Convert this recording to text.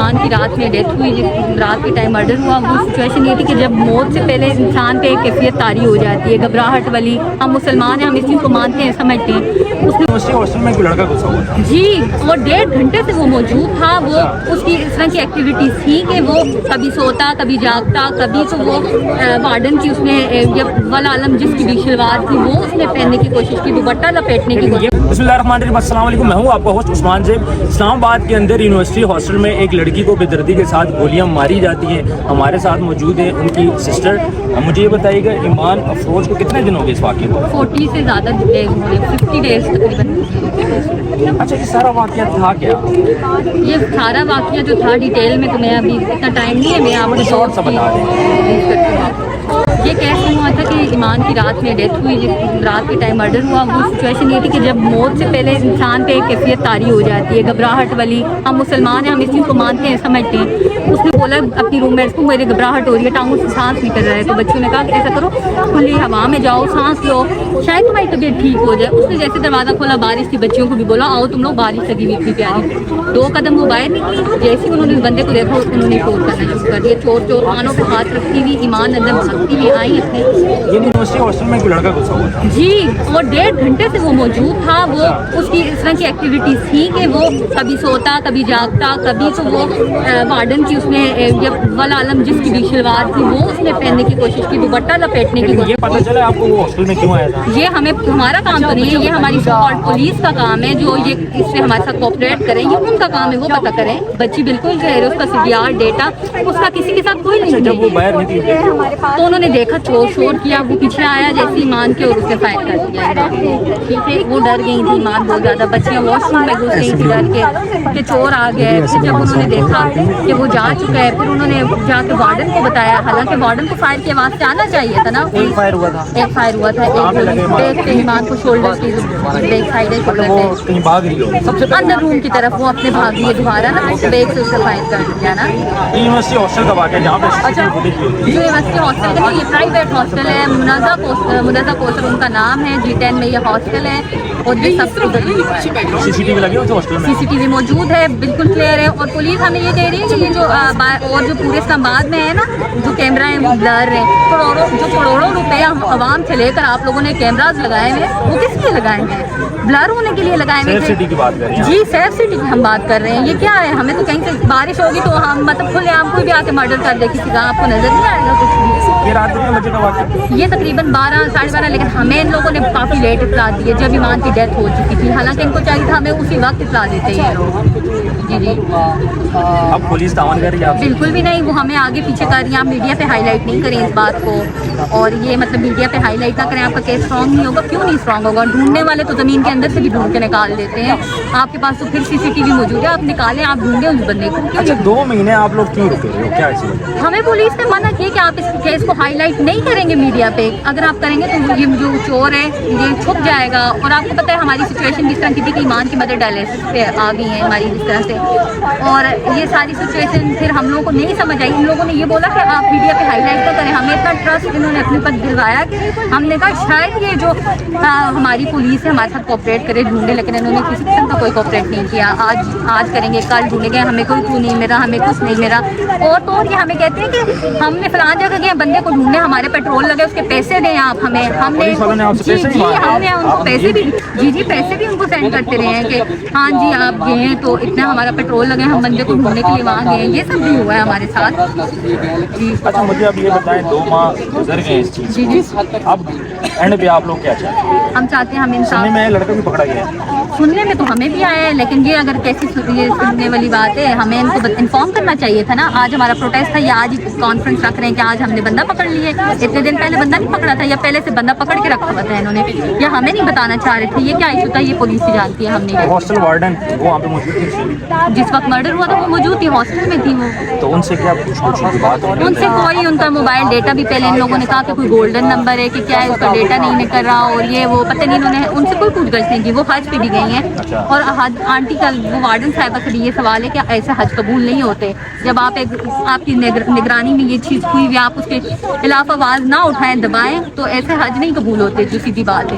ایمان کی رات میں ڈیتھ ہوئی، جس رات کے ٹائم مرڈر ہوا، وہ سچویشن یہ تھی کہ جب موت سے پہلے انسان پہ ایک کیفیت طاری ہو جاتی ہے، گھبراہٹ والی. ہم مسلمان ہیں، ہم اس چیز کو مانتے ہیں، سمجھتے ہیں. ہاسٹل میں کوئی لڑکا گھسا ہوا تھا جی، وہ 1.5 گھنٹے سے وہ موجود تھا. وہ اس کی اس طرح کی ایکٹیویٹیز تھی کہ وہ کبھی سوتا، کبھی جاگتا، کبھی تو وہ وارڈن کی اس نے والعالم جس کی بھی شلوار تھی وہ اس نے پہننے کی کوشش کی، دوپٹہ لپیٹنے کی کوشش. بسم اللہ الرحمن الرحیم. السلام علیکم، میں ہوں آپ کا ہوسٹ عثمان زیب. اسلام آباد کے اندر یونیورسٹی ہاسٹل میں ایک لڑکی کو بے دردی کے ساتھ گولیاں ماری جاتی ہیں. ہمارے ساتھ موجود ہے ان کی سسٹر. مجھے یہ بتائیے گا، ایمان افروز کو کتنے دن ہو گئے اس واقعے کو؟ 40 سے زیادہ ڈیز ہوئے، 50 ڈیز تقریباً. اچھا، یہ سارا واقعہ تھا کیا؟ یہ سارا واقعہ جو تھا ڈیٹیل میں تو میں ابھی اتنا ٹائم نہیں ہے، میں آپ کو شارٹ سا بتا دیں. یہ کیسے ہوا تھا کہ ایمان کی رات میں ڈیتھ ہوئی، جس رات کے ٹائم مرڈر ہوا. وہ سچویشن یہ تھی کہ جب موت سے پہلے انسان پہ ایک کیفیت طاری ہو جاتی ہے، گھبراہٹ والی. ہم مسلمان ہیں، ہم اس چیز کو مانتے ہیں، سمجھتے ہیں. اس نے بولا اپنی روم میٹس کو میرے گھبراہٹ ہو رہی ہے، ٹانگوں سے سانس نکل رہا ہے. تو بچوں نے کہا کہ ایسا کرو کھلی ہوا میں جاؤ، سانس لو، شاید تمہاری طبیعت ٹھیک ہو جائے. اس نے جیسے دروازہ کھولا، بارش تھی، بچیوں کو بھی بولا آؤ تم لوگ، بارش لگی ہوئی اتنی پیاری. 2 قدم وہ باہر نکلی، جیسے انہوں نے اس بندے کو دیکھا انہوں نے شور کرنا شروع کر دیا. چور چور کانوں پہ ہاتھ رکھتی ہوئی ایمان اندر بھاگتی ہوئی آئی اپنے. یونیورسٹی ہاسٹل میں کوئی لڑکا گھسا ہوا تھا جی، وہ 1.5 گھنٹے سے وہ موجود تھا. وہ اس کی اس طرح کی ایکٹیویٹیز تھی کہ وہ کبھی سوتا، کبھی جاگتا، کبھی تو وہ وارڈن کی اس نے والعالم جس کی بھی شلوار تھی وہ اس نے پہننے کی کوشش کی، دوپٹہ لپیٹنے کی کوشش. یہ پتہ چلا آپ کو وہ ہاسٹل میں کیوں آیا تھا؟ یہ ہمارا کام تو نہیں ہے، یہ ہماری پولیس کا کام ہے جو یہ اس سے ہمارے ساتھ کوآپریٹ کریں. یہ ان کا کام ہے، وہ پتہ کریں. بچی بالکل جو ہے اس کا CPR ڈیٹا اس کا کسی کے ساتھ کوئی نہیں. جب وہ باہر نہیں تھی تو انہوں نے دیکھا، چور شور کیا، وہ پیچھے آیا جیسے ایمان کے اور اس نے فائر کر دیا. ٹھیک ہے، وہ ڈر گئی تھی ایمان بہت زیادہ. بچیاں واش روم میں گھس گئی تھی ڈر کے کہ چور آ گیا ہے. پھر جب انہوں نے دیکھا کہ وہ جا چکا ہے، پھر انہوں نے جا کے وارڈن کو بتایا. حالانکہ وارڈن کو فائر کی آواز سے آنا چاہیے تھا نا. ایک فائر ہوا تھا، ایک فائر ہوا تھا، ایک بیک پہ ایمان کو شولڈر کی بیک سائڈ ہے، شولڈر وہ پہ کہیں بھاگ رہی ہو سب سے اندر روم کی طرف وہ اپنے بھاگی ہے دوبارہ نا، بیک سے اسے فائر کر دیا نا. یونیورسٹی ہاسٹل کا واقعہ جہاں پہ یونیورسٹی ہاسٹل ہے، یہ پرائیویٹ ہاسٹل ہے. منازع کوثر ان کا نام ہے. G10 میں یہ ہاسٹل ہے اور یہ سب CCTV لگے ہوئے تھے ہاسٹل میں؟ CCTV موجود ہے، بالکل کلیئر ہے. اور پولیس ہمیں یہ کہہ رہی ہے کہ یہ جو اور جو پورے اسلام آباد میں ہے نا جو کیمرہ ہیں وہ بلر ہیں. کروڑوں روپے عوام سے لے کر آپ لوگوں نے کیمراز لگائے ہوئے، وہ کس لیے لگائے ہیں؟ بلر ہونے کے لیے لگائے ہوئے. سیف سٹی کی بات کر رہے ہیں. جی، سیف سٹی کی ہم بات کر رہے ہیں. یہ کیا ہے؟ ہمیں تو کہیں سے بارش ہوگی تو ہم مطلب کھلے عام کوئی بھی آ کے مرڈر کر دے کسی کا، آپ کو نظر نہیں آئے گا کچھ بھی. یہ رات کتنے بجے کا واقعہ؟ یہ تقریباً 12 ساڑھے 12، لیکن ہمیں ان لوگوں نے کافی لیٹ اطلاع دی ہے جب ایمان کی ڈیتھ ہو چکی تھی. حالانکہ ان کو چاہیے تھا ہمیں اسی وقت اطلاع دیتے یہ لوگ. جی اب پولیس تعاون کر رہی ہے؟ بالکل بھی نہیں، وہ ہمیں آگے پیچھے کر رہی ہیں. آپ میڈیا پہ ہائی لائٹ نہیں کریں اس بات کو، اور یہ مطلب میڈیا پہ ہائی لائٹ نہ کریں. آپ کا کیس اسٹرانگ نہیں ہوگا. کیوں نہیں اسٹرانگ ہوگا؟ ڈھونڈنے والے تو زمین کے اندر سے بھی ڈھونڈ کے نکال دیتے ہیں. آپ کے پاس تو پھر CCTV موجود ہے، آپ نکالیں، آپ ڈھونڈیں اس بندے کو. اچھا، 2 مہینے آپ لوگ کیوں رکے ہو؟ کیا ایسی وجہ؟ ہمیں پولیس نے منع کیا کہ آپ اس کیس کو ہائی لائٹ نہیں کریں گے میڈیا پہ. اگر آپ کریں گے تو یہ جو چور ہے یہ چھپ جائے گا. اور آپ کو پتہ ہے ہماری سچویشن کس طرح کی تھی کہ ایمان کی مدر ڈائلیسس پہ آ گئی ہیں ہماری اس طرح سے. اور یہ ساری سچویشن پھر ہم لوگوں کو نہیں سمجھ آئی. ان لوگوں نے یہ بولا کہ آپ میڈیا پہ ہائی لائٹ نہ کریں. ہمیں اتنا ٹرسٹ انہوں نے اپنے اوپر دلوایا کہ ہم نے کہا شاید یہ جو ہماری پولیس ہے ہمارے ساتھ کوآپریٹ کرے ڈھونڈے، لیکن انہوں نے کسی قسم کا کوئی کوآپریٹ نہیں کیا. آج کریں گے، کل ڈھونڈیں گے، ہمیں کوئی کیوں نہیں ملا، ہمیں کچھ نہیں ملا. اور تو یہ ہمیں کہتے ہیں کہ ہم نے فلاں جگہ گئے بندے کو ڈھونڈنے، ہمارے پیٹرول لگے، اس کے پیسے دیں آپ ہمیں. ہم نے ہم نے ان کو پیسے بھی پیسے بھی ان کو سینڈ کرتے رہے ہیں کہ ہاں جی آپ گئے ہیں تو اتنا ہمارا پیٹرول لگے، ہم بندے کو ڈھونڈنے کے لیے وہاں گئے ہیں. یہ سب بھی ہوا ہے ہمارے ساتھ. جی اچھا، مجھے اب یہ بتائیں 2 ماہ گزر گئے اس چیز جی اب اینڈ پہ آپ لوگ کیا چاہتے ہیں؟ ہم چاہتے ہیں ہم سننے انصاف. میں لڑکا بھی پکڑا گیا ہے؟ سننے میں تو ہمیں بھی آیا ہے، لیکن یہ اگر کیسی یہ سننے والی بات ہے ہمیں ان کو انفارم کرنا چاہیے تھا نا. آج ہمارا پروٹیسٹ تھا یا آج ہی کانفرنس رکھ رہے ہیں کہ آج ہم نے بندہ پکڑ لیے. اتنے دن پہلے بندہ نہیں پکڑا تھا یا پہلے سے بندہ پکڑ کے رکھا ہوا تھا انہوں نے، یا ہمیں نہیں بتانا چاہ رہے تھے؟ یہ کیا ایشو تھا؟ یہ پولیس ہی جانتی ہے، ہم نہیں. ہاسٹل وارڈن وہ وہاں پہ موجود تھی جس وقت مرڈر ہوا تھا وہ موجود تھی، ہاسٹل میں تھی وہ. تو ان سے کیا پوچھنے کی بات ہو رہی ہے؟ ان سے کوئی ان کا موبائل ڈیٹا بھی پہلے ان لوگوں نے کہا کہ کوئی گولڈن نمبر ہے کہ کیا ہے، اس کا ڈیٹا نہیں کر رہا، اور یہ وہ پتہ نہیں. انہوں نے ان سے کوئی پوچھ گچھ نہیں کی. وہ حج پہ بھی گئی ہیں اور آنٹی کا وہ وارڈن صاحبہ سے بھی یہ سوال ہے کہ ایسے حج قبول نہیں ہوتے. جب آپ کی نگرانی میں یہ چیز ہوئی ہوئی آپ اس کے خلاف آواز نہ اٹھائیں، دبائیں، تو ایسے حج نہیں قبول ہوتے، جو سیدھی بات ہے.